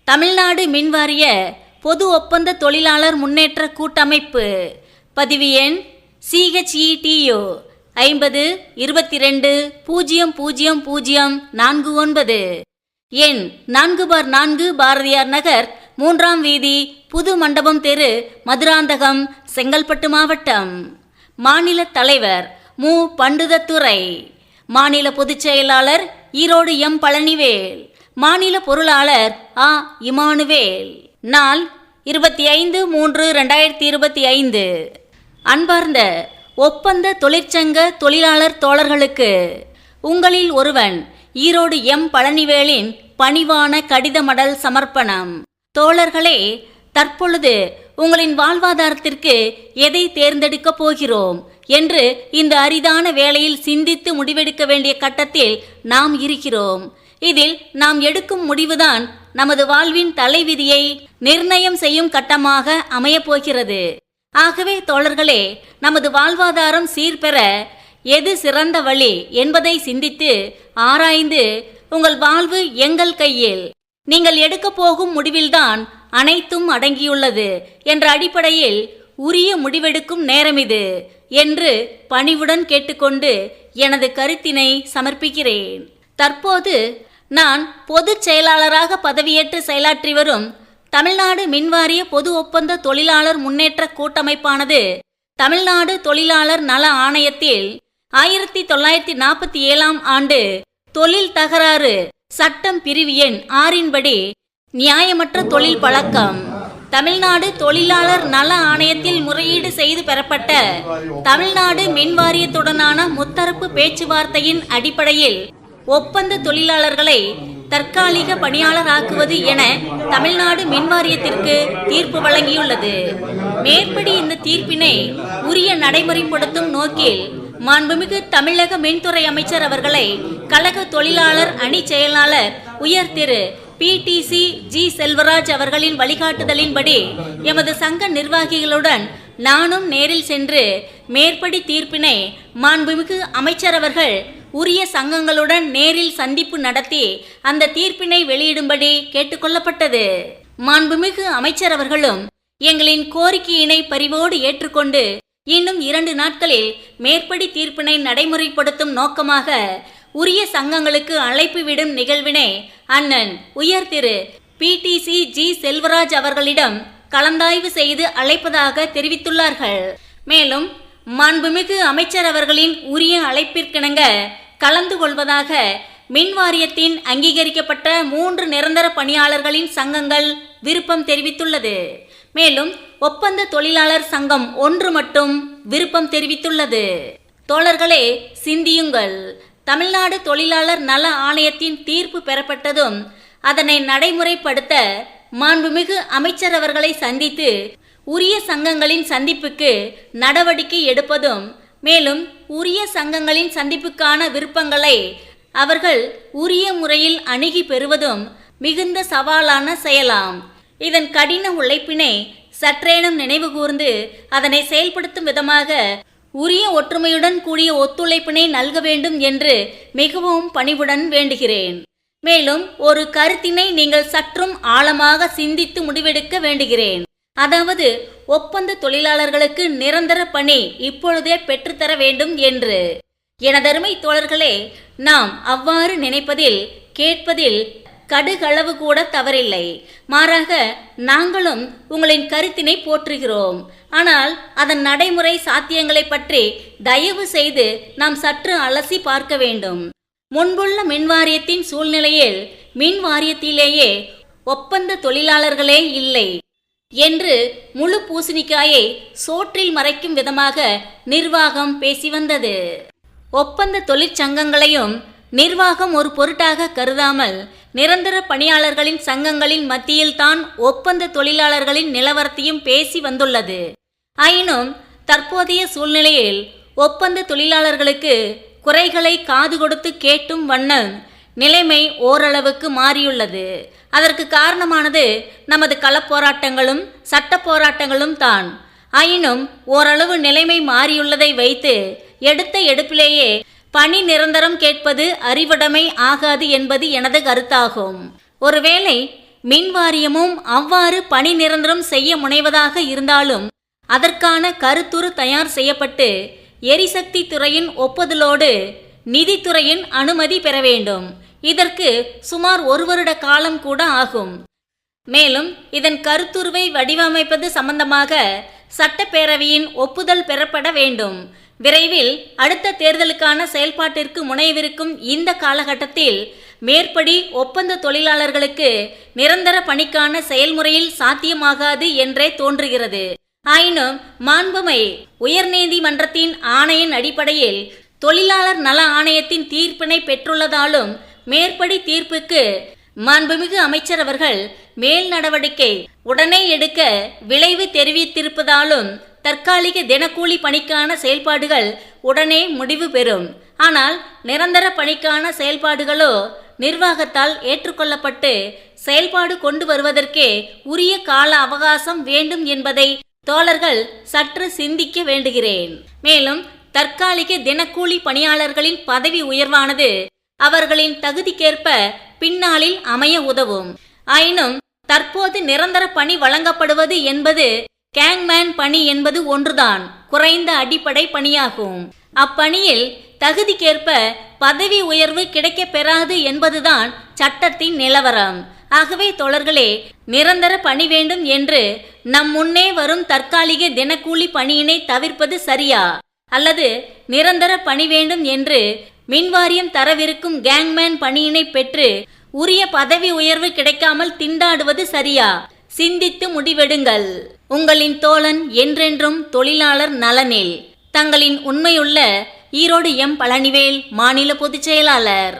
தமிழ்நாடு மின்வாரிய பொது ஒப்பந்த தொழிலாளர் முன்னேற்ற கூட்டமைப்பு பதிவு எண் CHETU 5022000049 எண் 4/4 பாரதியார் நகர் 3ஆம் வீதி புது மண்டபம் தெரு மதுராந்தகம் செங்கல்பட்டு மாவட்டம். மாநில தலைவர் மு. பண்டுதத்துரை. மாநில பொதுச் செயலாளர் ஈரோடு எம். பழனிவேல். மாநில பொருளாளர் ஆ. இமானுவேல். நாள் 25/3/2025. அன்பார்ந்த ஒப்பந்த தொழிற்சங்க தொழிலாளர் தோழர்களுக்கு உங்களில் ஒருவன் ஈரோடு எம். பழனிவேலின் பணிவான கடித மடல் சமர்ப்பணம். தோழர்களே, தற்பொழுது உங்களின் வாழ்வாதாரத்திற்கு எதை தேர்ந்தெடுக்கப் போகிறோம் என்று இந்த அரிதான வேளையில் சிந்தித்து முடிவெடுக்க வேண்டிய கட்டத்தில் நாம் இருக்கிறோம். இதில் நாம் எடுக்கும் முடிவுதான் நமது வாழ்வின் தலைவிதியை நிர்ணயம் செய்யும் கட்டமாக அமையப்போகிறது. ஆகவே தோழர்களே, நமது வாழ்வாதாரம் சீர்பெற எது சிறந்த வழி என்பதை சிந்தித்து ஆராய்ந்து உங்கள் வாழ்வு எங்கள் கையில், நீங்கள் எடுக்கப் போகும் முடிவில்தான் அனைத்தும் அடங்கியுள்ளது என்ற அடிப்படையில் உரிய முடிவெடுக்கும் நேரம் இது என்று பணிவுடன் கேட்டுக்கொண்டு எனது கருத்தினை சமர்ப்பிக்கிறேன். தற்போது நான் பொதுச் செயலாளராக பதவியேற்று செயலாற்றி வரும் தமிழ்நாடு மின்வாரிய பொது ஒப்பந்த தொழிலாளர் முன்னேற்ற கூட்டமைப்பானது தமிழ்நாடு தொழிலாளர் நல ஆணையத்தில் 1947ஆம் ஆண்டு தொழில் தகராறு சட்டம் பிரிவு எண் 6 படி நியாயமற்ற தொழில் பழக்கம், தமிழ்நாடு தொழிலாளர் நல ஆணையத்தில் முறையீடு செய்து பெறப்பட்ட தமிழ்நாடு மின்வாரியத்துடனான முத்தரப்பு பேச்சுவார்த்தையின் அடிப்படையில் ஒப்பந்த தொழிலாளர்களை தற்காலிக பணியாளராக்குவது என தமிழ்நாடு மின்வாரியத்திற்கு தீர்ப்பு வழங்கியுள்ளது. மேற்படி இந்த தீர்ப்பினை உரிய நடைமுறைப்படுத்தும் நோக்கில் மாண்புமிகு தமிழக மின்துறை அமைச்சர் அவர்களை கழக தொழிலாளர் அணி செயலாளர் உயர் திரு PTC G. செல்வராஜ் அவர்களின் வழிகாட்டுதலின்படி எமது சங்க நிர்வாகிகளுடன் நானும் நேரில் சென்று மேற்படி தீர்ப்பினை மாண்புமிகு அமைச்சர் அவர்கள் உரிய சங்கங்களுடன் நேரில் சந்திப்பு நடத்தி அந்த தீர்ப்பினை வெளியிடும்படி கேட்டுக்கொள்ளப்பட்டது. மாண்புமிகு அமைச்சர் அவர்களும் எங்களின் கோரிக்கையினை பரிவோடு ஏற்றுக்கொண்டு இன்னும் 2 நாட்களில் மேற்படி தீர்ப்பினை நடைமுறைப்படுத்தும் நோக்கமாக உரிய சங்கங்களுக்கு அழைப்பு விடும் நிகழ்வினை அண்ணன் உயர் திரு PTC G. செல்வராஜ் அவர்களிடம் கலந்தாய்வு செய்து அழைப்பதாக தெரிவித்துள்ளார்கள். மேலும் மாண்புமிகு அமைச்சர் அவர்களின் உரிய அழைப்பிற்கிணங்க கலந்து கொள்வதாக மின்வாரியத்தின் அங்கீகரிக்கப்பட்ட 3 நிரந்தர பணியாளர்களின் சங்கங்கள் விருப்பம் தெரிவித்துள்ளது. மேலும் ஒப்பந்த தொழிலாளர் சங்கம் 1 மட்டும் விருப்பம் தெரிவித்துள்ளது. தோழர்களே, சிந்தியுங்கள். தமிழ்நாடு தொழிலாளர் நல ஆணையத்தின் தீர்ப்பு பெறப்பட்டதும் அதனை நடைமுறைப்படுத்த மாண்புமிகு அமைச்சர் அவர்களை சந்தித்து உரிய சங்கங்களின் சந்திப்புக்கு நடவடிக்கை எடுப்பதும், மேலும் உரிய சங்கங்களின் சந்திப்புக்கான விருப்பங்களை அவர்கள் உரிய முறையில் அணுகி பெறுவதும் மிகுந்த சவாலான செயலாம். இதன் கடின உழைப்பினை சற்றேனும் நினைவு கூர்ந்து அதனை செயல்படுத்தும் விதமாக உரிய ஒற்றுமையுடன் கூடிய ஒத்துழைப்பினை நல்க வேண்டும் என்று மிகவும் பணிவுடன் வேண்டுகிறேன். மேலும் ஒரு கருத்தினை நீங்கள் சற்றும் ஆழமாக சிந்தித்து முடிவெடுக்க வேண்டுகிறேன். அதாவது ஒப்பந்த தொழிலாளர்களுக்கு நிரந்தர பணி இப்பொழுதே பெற்றுத்தர வேண்டும் என்று. எனதருமை தோழர்களே, நாம் அவ்வாறு நினைப்பதில் கேட்பதில் கடுகளவு கூட தவறில்லை. மாறாக நாங்களும் உங்களின் கருத்தினை போற்றுகிறோம். ஆனால் அதன் நடைமுறை சாத்தியங்களை பற்றி தயவு செய்து நாம் சற்று அலசி பார்க்க வேண்டும். முன்புள்ள மின்வாரியத்தின் சூழ்நிலையில் மின் வாரியத்திலேயே ஒப்பந்த தொழிலாளர்களே இல்லை என்று முழு பூசணிக்காயை சோற்றில் மறைக்கும் விதமாக நிர்வாகம் பேசி வந்தது. ஒப்பந்த தொழிற்சங்கங்களையும் நிர்வாகம் ஒரு பொருட்டாக கருதாமல் நிரந்தர பணியாளர்களின் சங்கங்களின் மத்தியில்தான் ஒப்பந்த தொழிலாளர்களின் நிலவரத்தையும் பேசி வந்துள்ளது. ஆயினும் தற்போதைய சூழ்நிலையில் ஒப்பந்த தொழிலாளர்களுக்கு குறைகளை காது கொடுத்து கேட்டும் வண்ணம் நிலைமை ஓரளவுக்கு மாறியுள்ளது. அதற்கு காரணமானது நமது களப்போராட்டங்களும் சட்ட போராட்டங்களும் தான். ஆயினும் ஓரளவு நிலைமை மாறியுள்ளதை வைத்து எடுத்த எடுப்பிலேயே பணி நிரந்தரம் கேட்பது அறிவுடைமை ஆகாது என்பது எனது கருத்தாகும். ஒருவேளை மின் வாரியமும் அவ்வாறு பணி நிரந்தரம் செய்ய முனைவதாக இருந்தாலும் அதற்கான கருத்துரு தயார் செய்யப்பட்டு எரிசக்தி துறையின் ஒப்புதலோடு நிதித்துறையின் அனுமதி பெற வேண்டும். இதற்கு சுமார் 1 வருட காலம் கூட ஆகும். மேலும் இதன் கருத்துருவை வடிவமைப்பது சம்பந்தமாக சட்டப்பேரவையின் ஒப்புதல் பெறப்பட வேண்டும். விரைவில் அடுத்த தேர்தலுக்கான செயல்பாட்டிற்கு முனைவிருக்கும் இந்த காலகட்டத்தில் மேற்படி ஒப்பந்த தொழிலாளர்களுக்கு நிரந்தர பணிக்கான செயல்முறையில் சாத்தியமாகாது என்றே தோன்றுகிறது. ஆயினும் மாண்புமை உயர்நீதிமன்றத்தின் ஆணையின் அடிப்படையில் தொழிலாளர் நல ஆணையத்தின் தீர்ப்பினை பெற்றுள்ளதாலும் மேற்படி தீர்ப்புக்கு மாண்புமிகு அமைச்சர் அவர்கள் மேல் நடவடிக்கை உடனே எடுக்க விளைவு தெரிவித்திருப்பதாலும் தற்காலிக தினக்கூலி பணிக்கான செயல்பாடுகள் உடனே முடிவு பெறும். ஆனால் நிரந்தர பணிக்கான செயல்பாடுகளோ நிர்வாகத்தால் ஏற்றுக்கொள்ளப்பட்டு செயல்பாடு கொண்டு வருவதற்கே உரிய கால அவகாசம் வேண்டும் என்பதை தோழர்கள் சற்று சிந்திக்க வேண்டுகிறேன். மேலும் தற்காலிக தினக்கூலி பணியாளர்களின் பதவி உயர்வானது அவர்களின் தகுதிக்கேற்ப பின்னாளில் அமைய உதவும். ஆயினும் தற்போது நிரந்தர பணி வழங்கப்படுவது என்பது கேங்மேன் பணி என்பது ஒன்றுதான் குறைந்த அடிப்படை பணியாகும். அப்பணியில் தகுதிக்கேற்ப பதவி உயர்வு கிடைக்கப் பெறாது என்பதுதான் சட்டத்தின் நிலவரம். ஆகவே தோழர்களே, நிரந்தர பணி வேண்டும் என்று நம் முன்னே வரும் தற்காலிக தினக்கூலி பணியினை தவிர்ப்பது சரியா, அல்லது நிரந்தர பணி வேண்டும் என்று மின்வாரியம் தரவிருக்கும் கேங்மேன் பணியினை பெற்று உரிய பதவி உயர்வு கிடைக்காமல் திண்டாடுவது சரியா? சிந்தித்து முடிவெடுங்கள். உங்களின் தோழன் என்றென்றும் தொழிலாளர் நலனில். தங்களின் உண்மையுள்ள ஈரோடு எம். பழனிவேல், மாநில பொதுச் செயலாளர்.